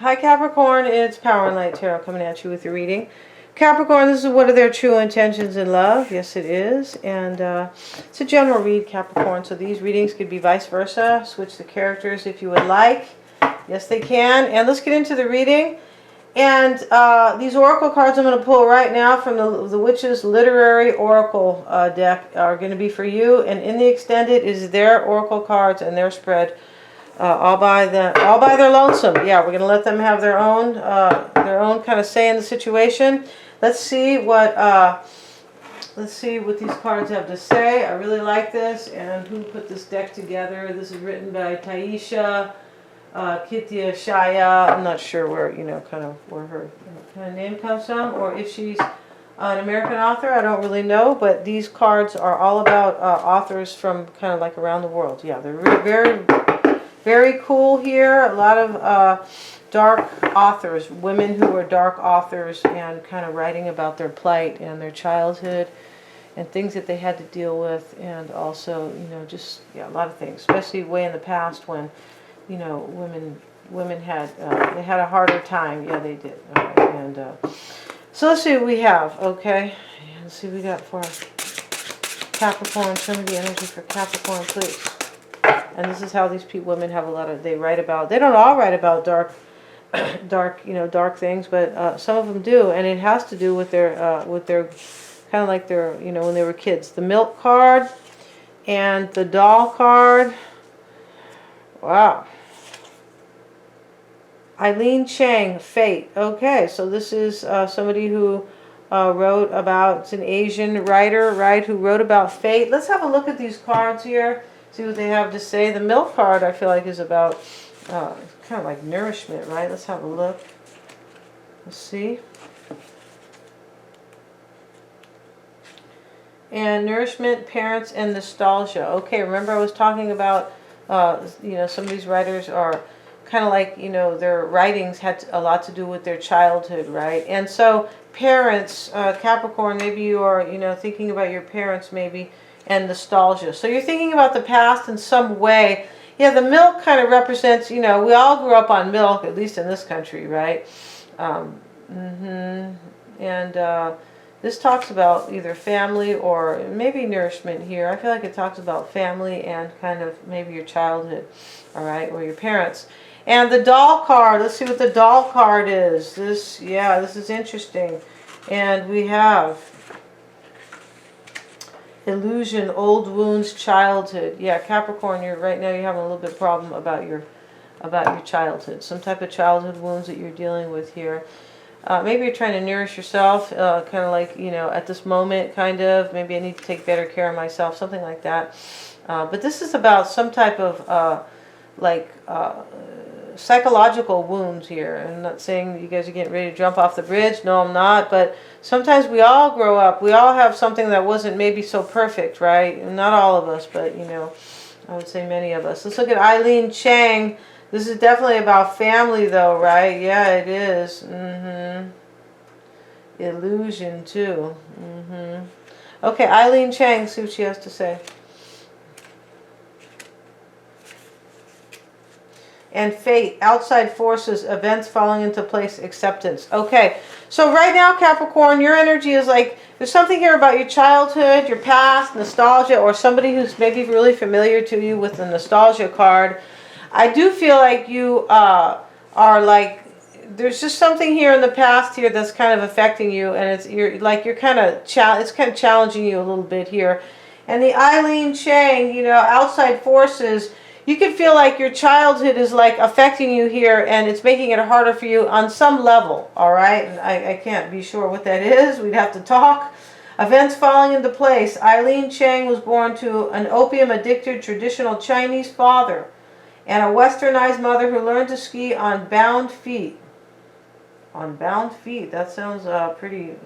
Hi Capricorn, it's Power and Light Tarot coming at you with your reading. Capricorn, this is what are their true intentions in love? Yes, it is. And it's a general read, Capricorn. So these readings could be vice versa. Switch the characters if you would like. Yes, they can. And let's get into the reading. And these oracle cards I'm going to pull right now from the Witch's Literary Oracle deck are going to be for you. And in the extended is their oracle cards and their spread. All by their lonesome. Yeah, we're gonna let them have their own kind of say in the situation. Let's see what these cards have to say. I really like this. And who put this deck together? This is written by Taisha Kitya Shaya. I'm not sure where where her kind of name comes from, or if she's an American author. I don't really know, but these cards are all about authors from kind of like around the world. Yeah, they're very cool here. A lot of dark authors, women who are dark authors and kind of writing about their plight and their childhood and things that they had to deal with, and also, just a lot of things, especially way in the past when, women had they had a harder time. Yeah, they did. All right. And so let's see what we have. Okay, let's see what we got for Capricorn. Show me the energy for Capricorn, please. And this is how these women have a lot of, they don't all write about dark things, but some of them do. And it has to do with their kind of like their, when they were kids. The milk card and the doll card. Wow. Eileen Chang, Fate. Okay, so this is somebody who wrote about, it's an Asian writer, right, who wrote about fate. Let's have a look at these cards here. See what they have to say. The milk card, I feel like, is about kind of like nourishment, right? Let's have a look. Let's see. And nourishment, parents, and nostalgia. Okay, remember I was talking about, some of these writers are kind of like, their writings had a lot to do with their childhood, right? And so parents, Capricorn, maybe you are, thinking about your parents maybe, and nostalgia. So you're thinking about the past in some way. Yeah, the milk kind of represents, we all grew up on milk, at least in this country, right? And this talks about either family or maybe nourishment here. I feel like it talks about family and kind of maybe your childhood, all right, or your parents. And the doll card, let's see what the doll card is. This is interesting. And we have illusion, old wounds, childhood. Yeah, Capricorn, right now you're having a little bit of problem about your childhood. Some type of childhood wounds that you're dealing with here. Maybe you're trying to nourish yourself, kind of like, at this moment, kind of. Maybe I need to take better care of myself, something like that. But this is about some type of, psychological wounds here. I'm not saying you guys are getting ready to jump off the bridge. No, I'm not. But sometimes we all grow up. We all have something that wasn't maybe so perfect, right? Not all of us, but, I would say many of us. Let's look at Eileen Chang. This is definitely about family, though, right? Yeah, it is. Illusion, too. Okay, Eileen Chang, see what she has to say. And fate, outside forces, events falling into place, acceptance. Okay, so right now, Capricorn, your energy is like, there's something here about your childhood, your past, nostalgia, or somebody who's maybe really familiar to you with the nostalgia card. I do feel like you are like, there's just something here in the past here that's kind of affecting you, and it's kind of challenging you a little bit here. And the Eileen Chang, outside forces, you can feel like your childhood is like affecting you here, and it's making it harder for you on some level, all right? And I can't be sure what that is. We'd have to talk. Events falling into place. Eileen Chang was born to an opium-addicted traditional Chinese father and a westernized mother who learned to ski on bound feet. On bound feet. That sounds pretty...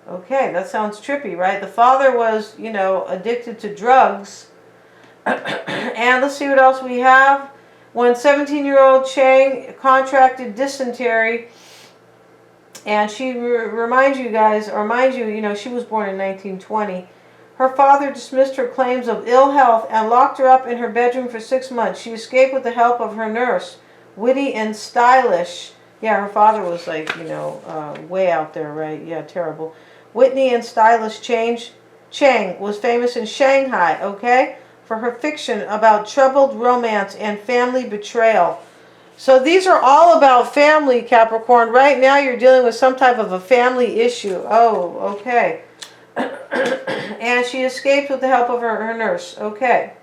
okay, that sounds trippy, right? The father was, addicted to drugs. And let's see what else we have. When 17-year-old Chang contracted dysentery, and she reminds you guys, or mind you, she was born in 1920. Her father dismissed her claims of ill health and locked her up in her bedroom for 6 months. She escaped with the help of her nurse, Witty and stylish. Yeah, her father was like, way out there, right? Yeah, terrible. Whitney and stylish Chang was famous in Shanghai, okay, for her fiction about troubled romance and family betrayal. So these are all about family, Capricorn. Right now you're dealing with some type of a family issue. Oh, okay. And she escaped with the help of her nurse. Okay.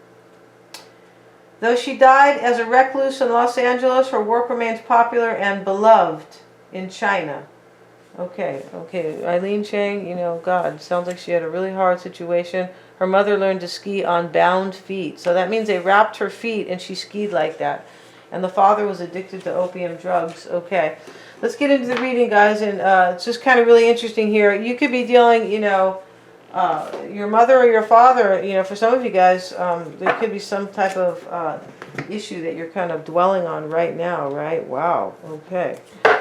Though she died as a recluse in Los Angeles, her work remains popular and beloved in China. Okay. Eileen Chang, God, sounds like she had a really hard situation. Her mother learned to ski on bound feet. So that means they wrapped her feet and she skied like that. And the father was addicted to opium drugs. Okay. Let's get into the reading, guys. And it's just kind of really interesting here. You could be dealing, your mother or your father, for some of you guys, there could be some type of issue that you're kind of dwelling on right now, right? Wow. Okay.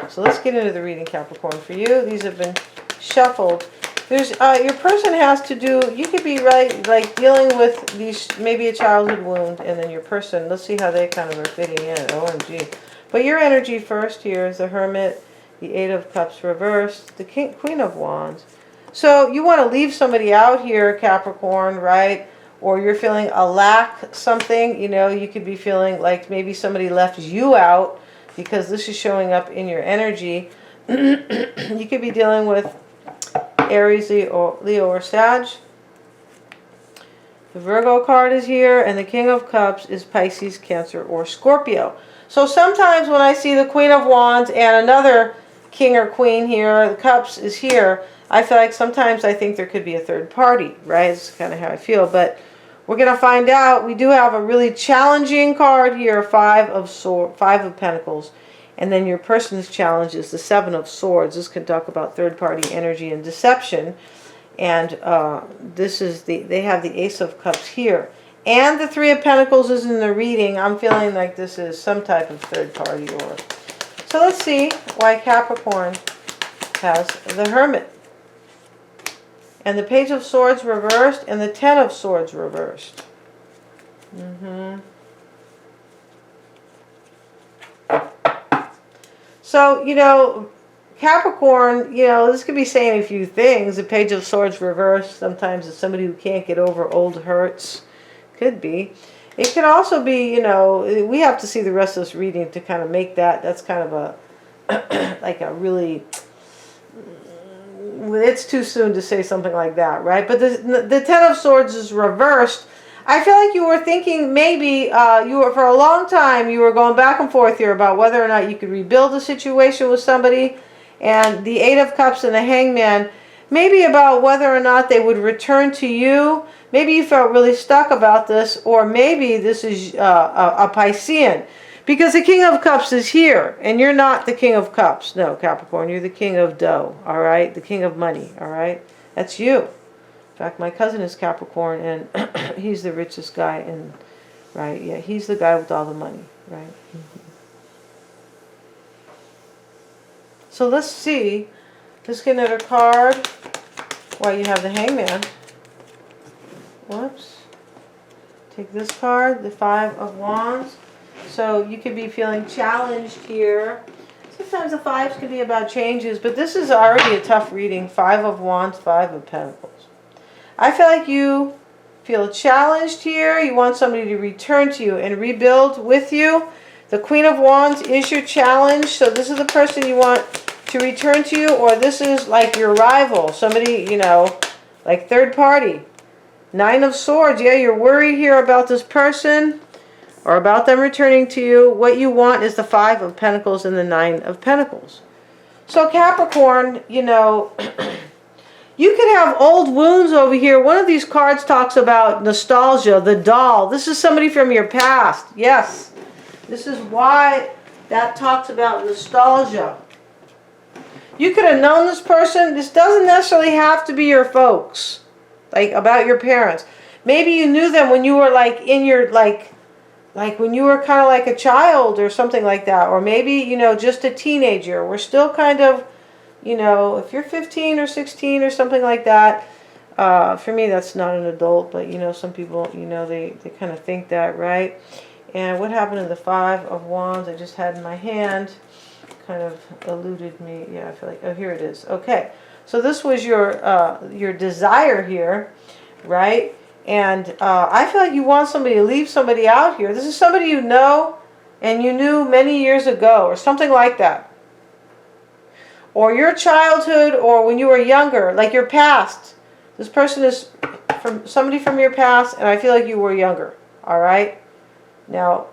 So let's get into the reading, Capricorn. For you, these have been shuffled. There's your person has to do, you could be like dealing with these, maybe a childhood wound, and then your person, let's see how they kind of are fitting in. OMG. But your energy first here is the Hermit, the Eight of Cups reversed, the Queen of Wands. So you want to leave somebody out here, Capricorn, right? Or you're feeling a lack something, you could be feeling like maybe somebody left you out because this is showing up in your energy. You could be dealing with Aries, Leo, or Sag. The Virgo card is here, and the King of Cups is Pisces, Cancer, or Scorpio. So sometimes when I see the Queen of Wands and another King or Queen here, the Cups is here, I feel like sometimes I think there could be a third party, right? It's kind of how I feel, but we're going to find out. We do have a really challenging card here, Five of Pentacles. And then your person's challenge is the Seven of Swords. This can talk about third-party energy and deception. And they have the Ace of Cups here. And the Three of Pentacles is in the reading. I'm feeling like this is some type of third party. So let's see why Capricorn has the Hermit. And the Page of Swords reversed and the Ten of Swords reversed. So, Capricorn, this could be saying a few things. The Page of Swords reversed. Sometimes it's somebody who can't get over old hurts. Could be. It could also be, we have to see the rest of this reading to kind of make that. That's kind of a, like a really, it's too soon to say something like that, right? But the Ten of Swords is reversed. I feel like you were thinking maybe for a long time you were going back and forth here about whether or not you could rebuild a situation with somebody. And the Eight of Cups and the Hangman, maybe about whether or not they would return to you. Maybe you felt really stuck about this, or maybe this is a Piscean. Because the King of Cups is here, and you're not the King of Cups. No, Capricorn, you're the King of Dough, all right? The King of Money, all right? That's you. In fact, my cousin is Capricorn, and he's the richest guy, right? Yeah, he's the guy with all the money, right? So let's see. Let's get another card while you have the Hangman. Whoops. Take this card, the Five of Wands. So you could be feeling challenged here. Sometimes the fives can be about changes, but this is already a tough reading. Five of Wands, Five of Pentacles. I feel like you feel challenged here. You want somebody to return to you and rebuild with you. The Queen of Wands is your challenge. So this is the person you want to return to you, or this is like your rival. Somebody, like third party. Nine of Swords. Yeah, you're worried here about this person or about them returning to you. What you want is the Five of Pentacles and the Nine of Pentacles. So Capricorn, you could have old wounds over here. One of these cards talks about nostalgia, the doll. This is somebody from your past. Yes. This is why that talks about nostalgia. You could have known this person. This doesn't necessarily have to be your folks. Like about your parents. Maybe you knew them when you were like in your, like when you were kind of like a child or something like that. Or maybe, just a teenager. We're still kind of, if you're 15 or 16 or something like that, for me that's not an adult, but some people, they kind of think that, right? And what happened to the Five of Wands I just had in my hand? Kind of eluded me. Yeah, I feel like, oh, here it is. Okay, so this was your desire here, right? And I feel like you want somebody to leave somebody out here. This is somebody you know and you knew many years ago or something like that. Or your childhood or when you were younger, like your past. This person is from somebody from your past, and I feel like you were younger. All right. Now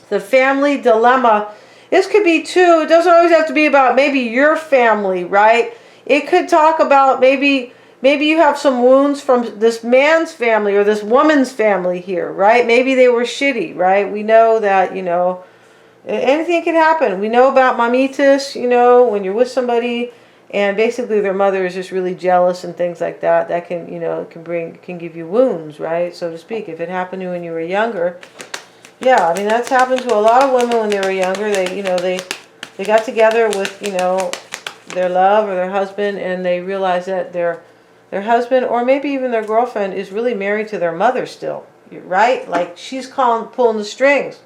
the family dilemma. This could be too. It doesn't always have to be about maybe your family, right? It could talk about maybe you have some wounds from this man's family or this woman's family here, right? Maybe they were shitty, right? We know that, you know, anything can happen. We know about mamitas, you know, when you're with somebody and basically their mother is just really jealous and things like that. That can, you know, can give you wounds, right? So to speak. If it happened to you when you were younger, yeah, I mean, that's happened to a lot of women when they were younger. They, you know, they got together with, you know, their love or their husband, and they realized that their husband or maybe even their girlfriend is really married to their mother still, right? Like she's pulling the strings.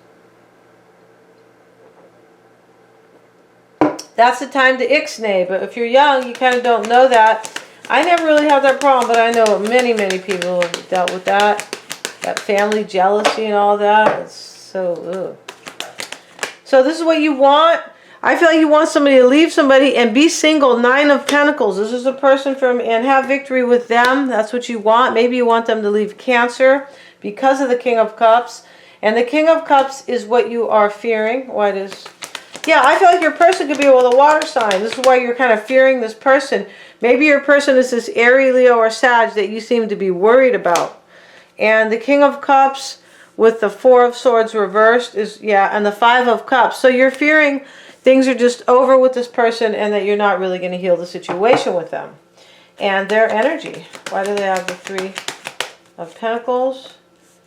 That's the time to ixnay, but if you're young, you kind of don't know that. I never really had that problem, but I know many, many people have dealt with that. That family jealousy and all that. It's so, ugh. So this is what you want. I feel like you want somebody to leave somebody and be single. 9 of Pentacles. This is a person and have victory with them. That's what you want. Maybe you want them to leave Cancer because of the King of Cups. And the King of Cups is what you are fearing. What is... Yeah, I feel like your person could be with a water sign. This is why you're kind of fearing this person. Maybe your person is this Aries, Leo, or Sag that you seem to be worried about. And the King of Cups with the 4 of Swords reversed is, yeah, and the 5 of Cups. So you're fearing things are just over with this person and that you're not really going to heal the situation with them. And their energy. Why do they have the 3 of Pentacles?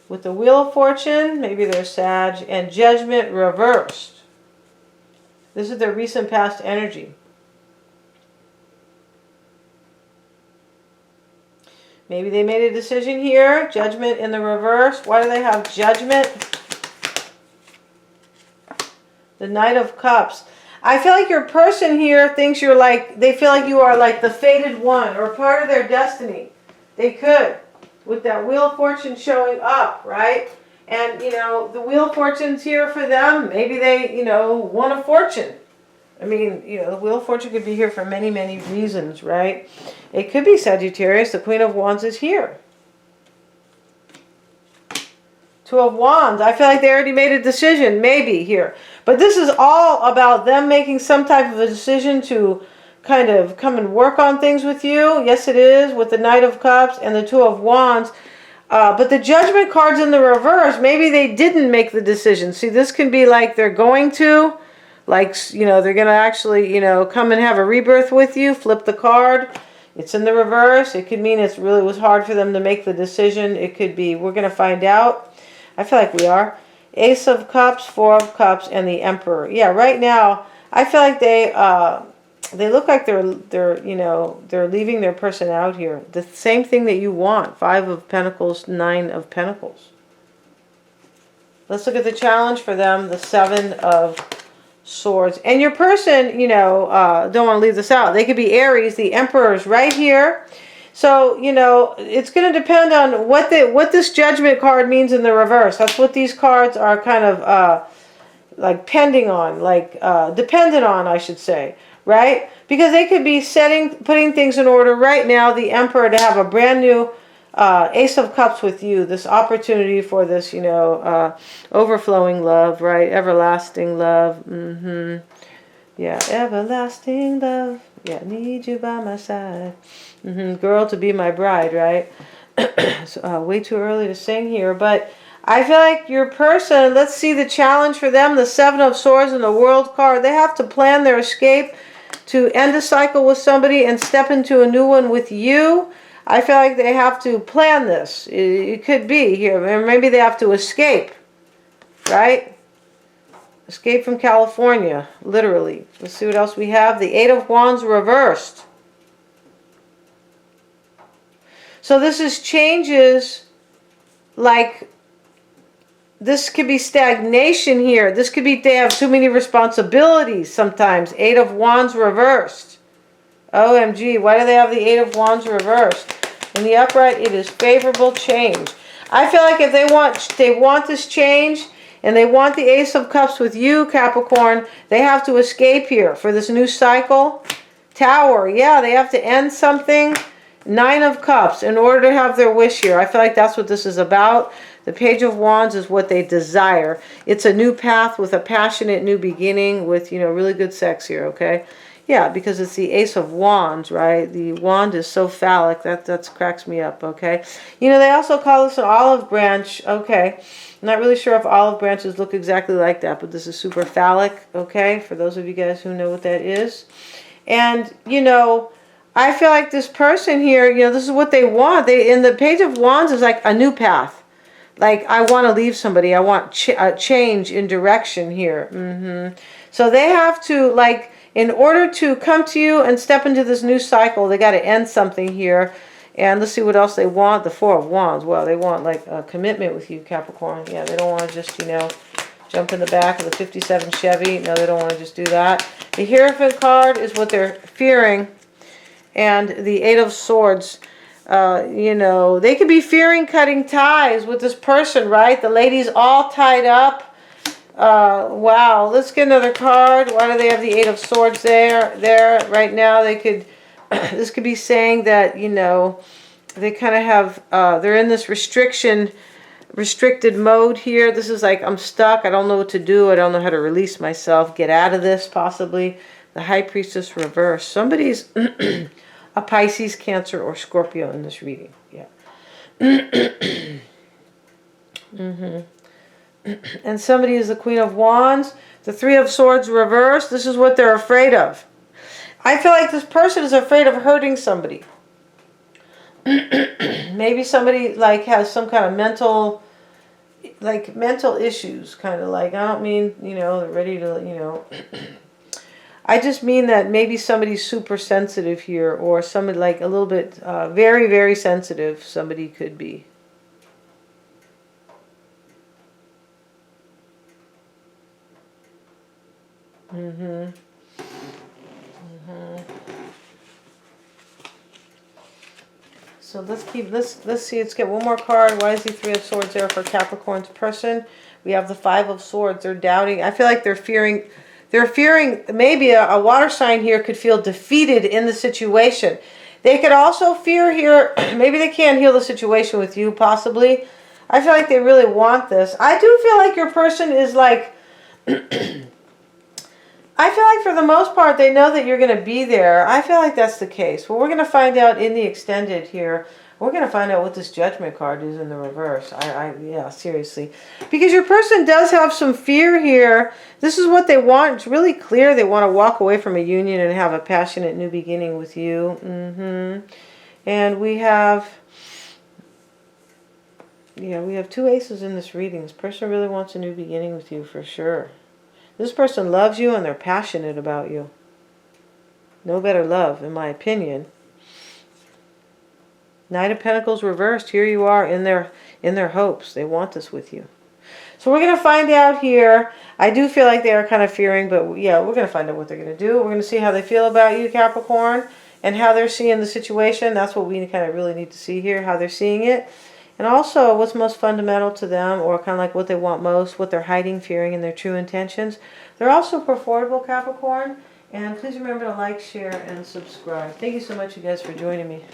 With the Wheel of Fortune, maybe they're Sag, and Judgment reversed. This is their recent past energy. Maybe they made a decision here. Judgment in the reverse. Why do they have Judgment? The Knight of Cups. I feel like your person here thinks you're like, they feel like you are like the fated one or part of their destiny. They could. With that Wheel of Fortune showing up, right? And, you know, the Wheel of Fortune's here for them. Maybe they, you know, won a fortune. I mean, you know, the Wheel of Fortune could be here for many, many reasons, right? It could be Sagittarius. The Queen of Wands is here. 2 of Wands. I feel like they already made a decision, maybe here. But this is all about them making some type of a decision to kind of come and work on things with you. Yes, it is, with the Knight of Cups and the 2 of Wands. But the Judgment card's in the reverse. Maybe they didn't make the decision. See, this can be like they're going to. Like, you know, they're going to actually, you know, come and have a rebirth with you. Flip the card. It's in the reverse. It could mean it really was hard for them to make the decision. It could be, we're going to find out. I feel like we are. Ace of Cups, 4 of Cups, and the Emperor. Yeah, right now, I feel like they look like they're you know, they're leaving their person out here. The same thing that you want. 5 of Pentacles, 9 of Pentacles. Let's look at the challenge for them. The 7 of Swords. And your person, you know, don't want to leave this out. They could be Aries. The Emperor's right here. So, you know, it's going to depend on what this Judgment card means in the reverse. That's what these cards are kind of like pending on, like dependent on, I should say, right? Because they could be putting things in order right now. The Emperor to have a brand new Ace of Cups with you, this opportunity for this, you know, overflowing love, right? Everlasting love. Yeah, everlasting love. Yeah, need you by my side. Girl to be my bride, right? So, way too early to sing here, but I feel like your person, let's see the challenge for them, the 7 of Swords and the World card. They have to plan their escape to end a cycle with somebody and step into a new one with you. I feel like they have to plan this. It could be here. Or maybe they have to escape, right? Escape from California, literally. Let's see what else we have. The 8 of Wands reversed. So this is changes like this could be stagnation here. This could be they have too many responsibilities sometimes. Eight of Wands reversed. OMG, why do they have the Eight of Wands reversed? In the upright, it is favorable change. I feel like if they want this change, and they want the Ace of Cups with you, Capricorn, they have to escape here for this new cycle. Tower, yeah, they have to end something. Nine of Cups in order to have their wish here. I feel like that's what this is about. The Page of Wands is what they desire. It's a new path with a passionate new beginning with, you know, really good sex here, okay? Yeah, because it's the Ace of Wands, right? The wand is so phallic. That cracks me up, okay? You know, they also call this an olive branch, okay? I'm not really sure if olive branches look exactly like that, but this is super phallic, okay? For those of you guys who know what that is. And, you know, I feel like this person here, you know, this is what they want. In the Page of Wands is like a new path. Like, I want to leave somebody. I want a change in direction here. So they have to, like, in order to come to you and step into this new cycle, they got to end something here. And let's see what else they want. The Four of Wands. Well, they want, like, a commitment with you, Capricorn. Yeah, they don't want to just, you know, jump in the back of the 57 Chevy. No, they don't want to just do that. The Hierophant card is what they're fearing. And the Eight of Swords, you know, they could be fearing cutting ties with this person, right? The lady's all tied up. Wow, let's get another card. Why do they have the Eight of Swords there right now? They could, this could be saying that, you know, they kind of have, they're in this restricted mode here. This is like, I'm stuck. I don't know what to do. I don't know how to release myself. Get out of this, possibly. The High Priestess reverse. Somebody's a Pisces, Cancer, or Scorpio in this reading. Yeah. And somebody is the Queen of Wands. The Three of Swords reversed. This is what they're afraid of. I feel like this person is afraid of hurting somebody. Maybe somebody like has some kind of mental issues, kind of like, I don't mean, you know, they're ready to, you know, I just mean that maybe somebody's super sensitive here, or somebody like a little bit, very, very sensitive, somebody could be. So let's see, let's get one more card. Why is the Three of Swords there for Capricorn's person? We have the Five of Swords. They're doubting. I feel like they're fearing maybe a water sign here could feel defeated in the situation. They could also fear here, maybe they can't heal the situation with you, possibly. I feel like they really want this. I do feel like your person is like, I feel like for the most part, they know that you're going to be there. I feel like that's the case. Well, we're going to find out in the extended here. We're going to find out what this Judgment card is in the reverse. Yeah, seriously. Because your person does have some fear here. This is what they want. It's really clear. They want to walk away from a union and have a passionate new beginning with you. And we have, yeah, we have two aces in this reading. This person really wants a new beginning with you for sure. This person loves you and they're passionate about you. No better love, in my opinion. Knight of Pentacles reversed. Here you are in their hopes. They want this with you. So we're going to find out here. I do feel like they are kind of fearing, but yeah, we're going to find out what they're going to do. We're going to see how they feel about you, Capricorn, and how they're seeing the situation. That's what we kind of really need to see here, how they're seeing it. And also what's most fundamental to them, or kind of like what they want most, what they're hiding, fearing, and their true intentions. They're also affordable, Capricorn. And please remember to like, share, and subscribe. Thank you so much, you guys, for joining me.